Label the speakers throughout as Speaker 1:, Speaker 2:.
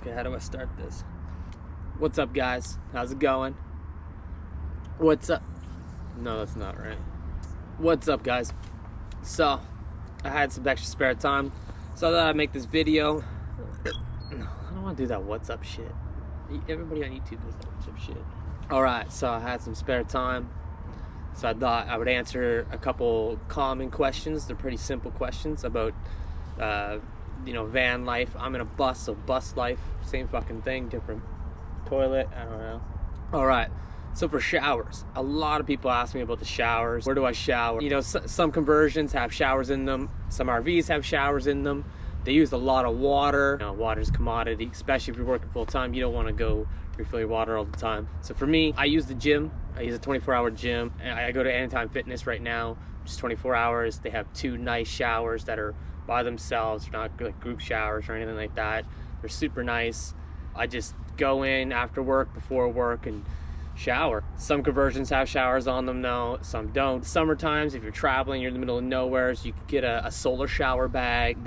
Speaker 1: Okay, how do I start this? What's up, guys? How's it going? What's up? No, that's not right. What's up, guys? So, I had some extra spare time, so I thought I'd make this video. No, I don't want to do that what's up shit. Everybody on YouTube does that what's up shit. Alright, so I had some spare time, so I thought I would answer a couple common questions. They're pretty simple questions about van life. I'm in a bus, so bus life, same fucking thing, different toilet, I don't know. Alright, so for showers, a lot of people ask me about the showers. Where do I shower? You know, some conversions have showers in them, some RVs have showers in them. They use a lot of water. You know, water's a commodity, especially if you're working full time. You don't want to go refill your water all the time. So for me, I use the gym. I use a 24-hour gym. I go to Anytime Fitness right now, just 24 hours. They have 2 nice showers that are by themselves. They're not like group showers or anything like that. They're super nice. I just go in after work, before work, and shower. Some conversions have showers on them now, some don't. Summer times, if you're traveling, you're in the middle of nowhere, so you can get a solar shower bag.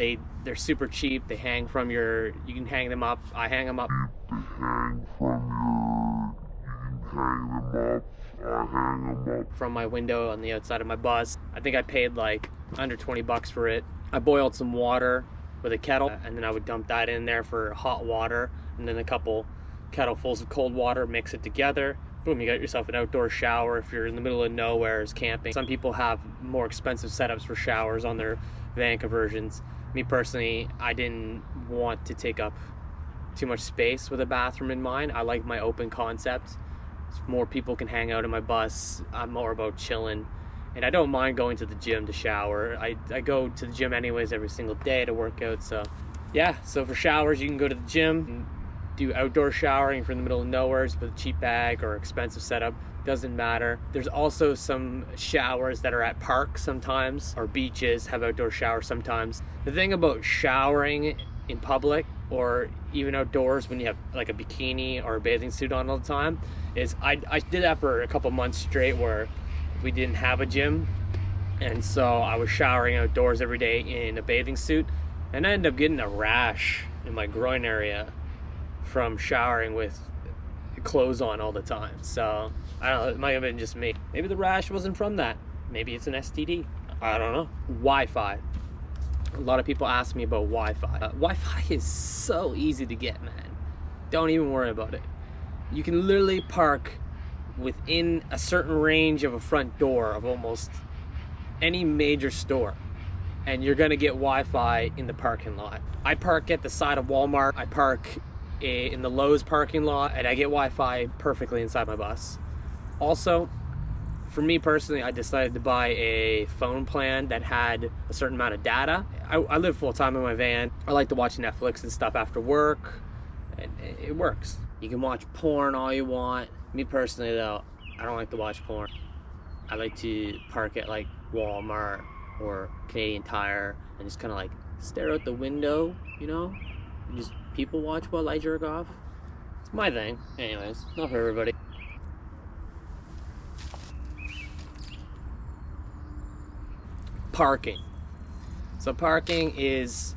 Speaker 1: They're super cheap. They hang from you can hang them up. I hang them up. From my window on the outside of my bus. I think I paid like under 20 bucks for it. I boiled some water with a kettle, and then I would dump that in there for hot water, and then a couple kettlefuls of cold water, mix it together. Boom, you got yourself an outdoor shower if you're in the middle of nowhere, is camping. Some people have more expensive setups for showers on their van conversions. Me personally, I didn't want to take up too much space with a bathroom in mind. I like my open concept. More people can hang out in my bus. I'm more about chilling. And I don't mind going to the gym to shower. I go to the gym anyways every single day to work out. So yeah, so for showers, you can go to the gym and do outdoor showering if you're in the middle of nowhere with a cheap bag or expensive setup. Doesn't matter. There's also some showers that are at parks sometimes, or beaches have outdoor showers sometimes. The thing about showering in public or even outdoors when you have like a bikini or a bathing suit on all the time is I did that for a couple months straight where we didn't have a gym, and so I was showering outdoors every day in a bathing suit, and I ended up getting a rash in my groin area from showering with clothes on all the time. So I don't know, it might have been just me. Maybe the rash wasn't from that. Maybe it's an STD. I don't know. Wi-Fi. A lot of people ask me about Wi-Fi. Wi-Fi is so easy to get, man. Don't even worry about it. You can literally park within a certain range of a front door of almost any major store, and you're gonna get Wi-Fi in the parking lot. I park at the side of Walmart. I park in the Lowe's parking lot, and I get Wi-Fi perfectly inside my bus. Also, for me personally, I decided to buy a phone plan that had a certain amount of data. I live full-time in my van. I like to watch Netflix and stuff after work, and it works. You can watch porn all you want. Me personally though, I don't like to watch porn. I like to park at like Walmart or Canadian Tire and just kind of like stare out the window, you know, and just people watch while I jerk off. It's my thing. Anyways, not for everybody. Parking. So parking is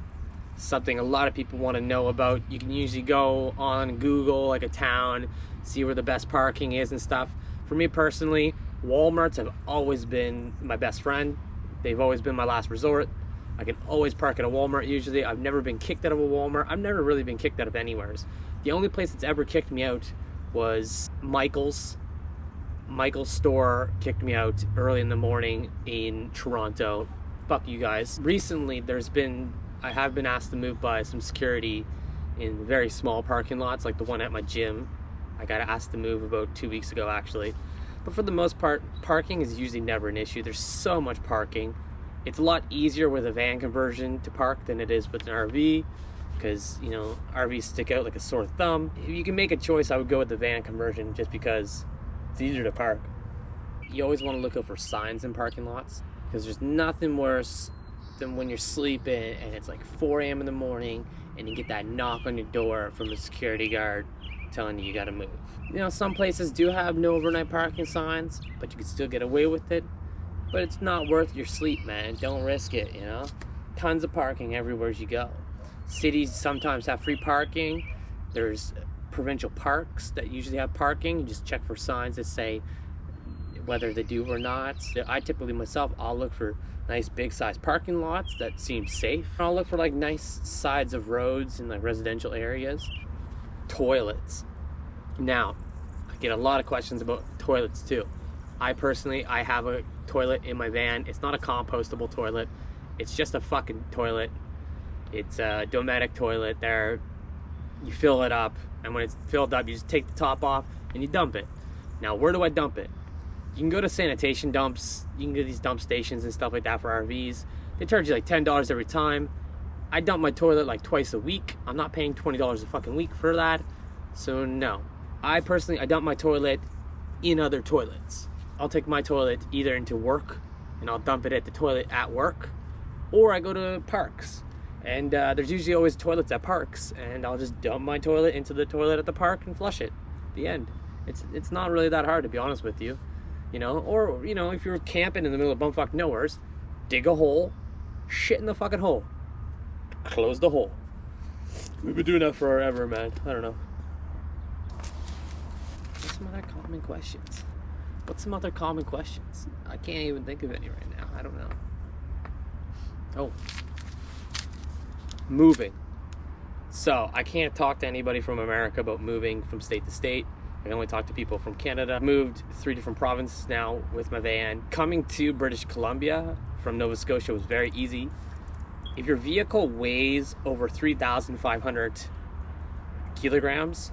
Speaker 1: something a lot of people want to know about. You can usually go on Google, like a town, see where the best parking is and stuff. For me personally, Walmarts have always been my best friend. They've always been my last resort. I can always park at a Walmart usually. I've never been kicked out of a Walmart. I've never really been kicked out of anywheres. The only place that's ever kicked me out was Michael's. Michael's store kicked me out early in the morning in Toronto. Fuck you guys. Recently, I have been asked to move by some security in very small parking lots, like the one at my gym. I got asked to move about 2 weeks ago, actually. But for the most part, parking is usually never an issue. There's so much parking. It's a lot easier with a van conversion to park than it is with an RV, because, you know, RVs stick out like a sore thumb. If you can make a choice, I would go with the van conversion just because it's easier to park. You always want to look out for signs in parking lots, because there's nothing worse than when you're sleeping and it's like 4 a.m. in the morning and you get that knock on your door from a security guard telling you gotta move. You know, some places do have no overnight parking signs, but you can still get away with it. But it's not worth your sleep, man. Don't risk it, you know? Tons of parking everywhere you go. Cities sometimes have free parking. There's provincial parks that usually have parking. You just check for signs that say whether they do or not. I typically myself, I'll look for nice big size parking lots that seem safe. I'll look for like nice sides of roads in like residential areas. Toilets. Now, I get a lot of questions about toilets too. I personally have a toilet in my van. It's not a compostable toilet. It's just a fucking toilet. It's a Dometic toilet there. You fill it up, and when it's filled up, you just take the top off and you dump it. Now, where do I dump it? You can go to sanitation dumps. You can go to these dump stations and stuff like that for RVs. They charge you like $10 every time. I dump my toilet like twice a week. I'm not paying $20 a fucking week for that. So no. I dump my toilet in other toilets. I'll take my toilet either into work and I'll dump it at the toilet at work, or I go to parks. And there's usually always toilets at parks, and I'll just dump my toilet into the toilet at the park and flush it. The end. It's not really that hard, to be honest with you. You know, or, you know, if you're camping in the middle of bumfuck nowheres, dig a hole, shit in the fucking hole, close the hole. We've been doing that forever, man. I don't know. What's some other common questions? I can't even think of any right now. I don't know. Oh. Moving. So, I can't talk to anybody from America about moving from state to state. I can only talk to people from Canada. Moved 3 different provinces now with my van. Coming to British Columbia from Nova Scotia was very easy. If your vehicle weighs over 3,500 kilograms,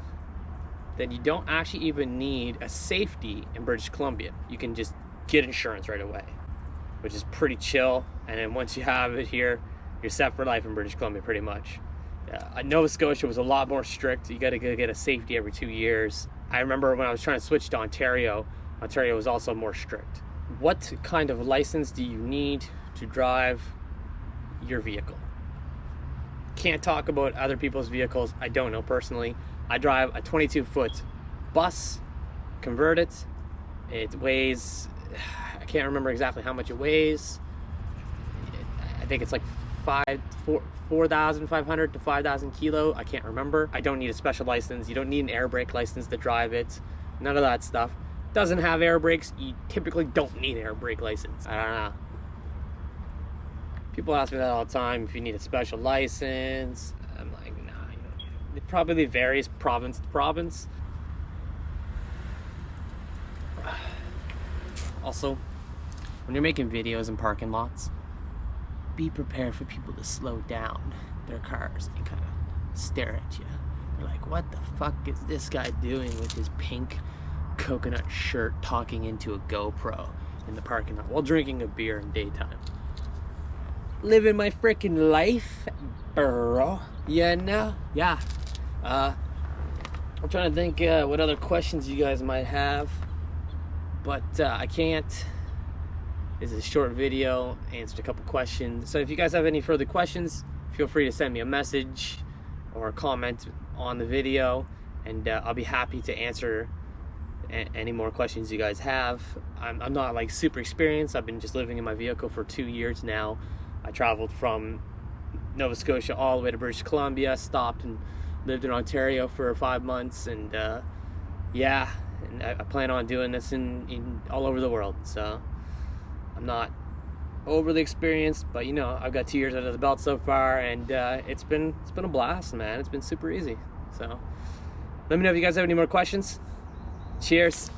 Speaker 1: then you don't actually even need a safety in British Columbia. You can just get insurance right away, which is pretty chill. And then once you have it here, you're set for life in British Columbia pretty much. Nova Scotia was a lot more strict. You gotta go get a safety every 2 years. I remember when I was trying to switch to Ontario, Ontario was also more strict. What kind of license do you need to drive your vehicle? Can't talk about other people's vehicles. I don't know personally. I drive a 22-foot bus, converted. It weighs, I can't remember exactly how much it weighs. I think it's like 4,500 to 5,000 kilo. I can't remember. I don't need a special license. You don't need an air brake license to drive it. None of that stuff. Doesn't have air brakes. You typically don't need an air brake license. I don't know. People ask me that all the time, if you need a special license. I'm like, nah, you don't need it. It probably varies province to province. Also, when you're making videos in parking lots, be prepared for people to slow down their cars and kind of stare at you. They're like, what the fuck is this guy doing with his pink coconut shirt talking into a GoPro in the parking lot while drinking a beer in daytime? Living my freaking life, bro. You know? Yeah. I'm trying to think what other questions you guys might have, but I can't. This is a short video, answered a couple questions. So if you guys have any further questions, feel free to send me a message or a comment on the video, and I'll be happy to answer any more questions you guys have. I'm not like super experienced. I've been just living in my vehicle for 2 years now. I traveled from Nova Scotia all the way to British Columbia, stopped and lived in Ontario for 5 months, and yeah, and I plan on doing this in all over the world. So I'm not overly experienced, but you know, I've got 2 years under the belt so far, and it's been a blast, man. It's been super easy. So let me know if you guys have any more questions. Cheers.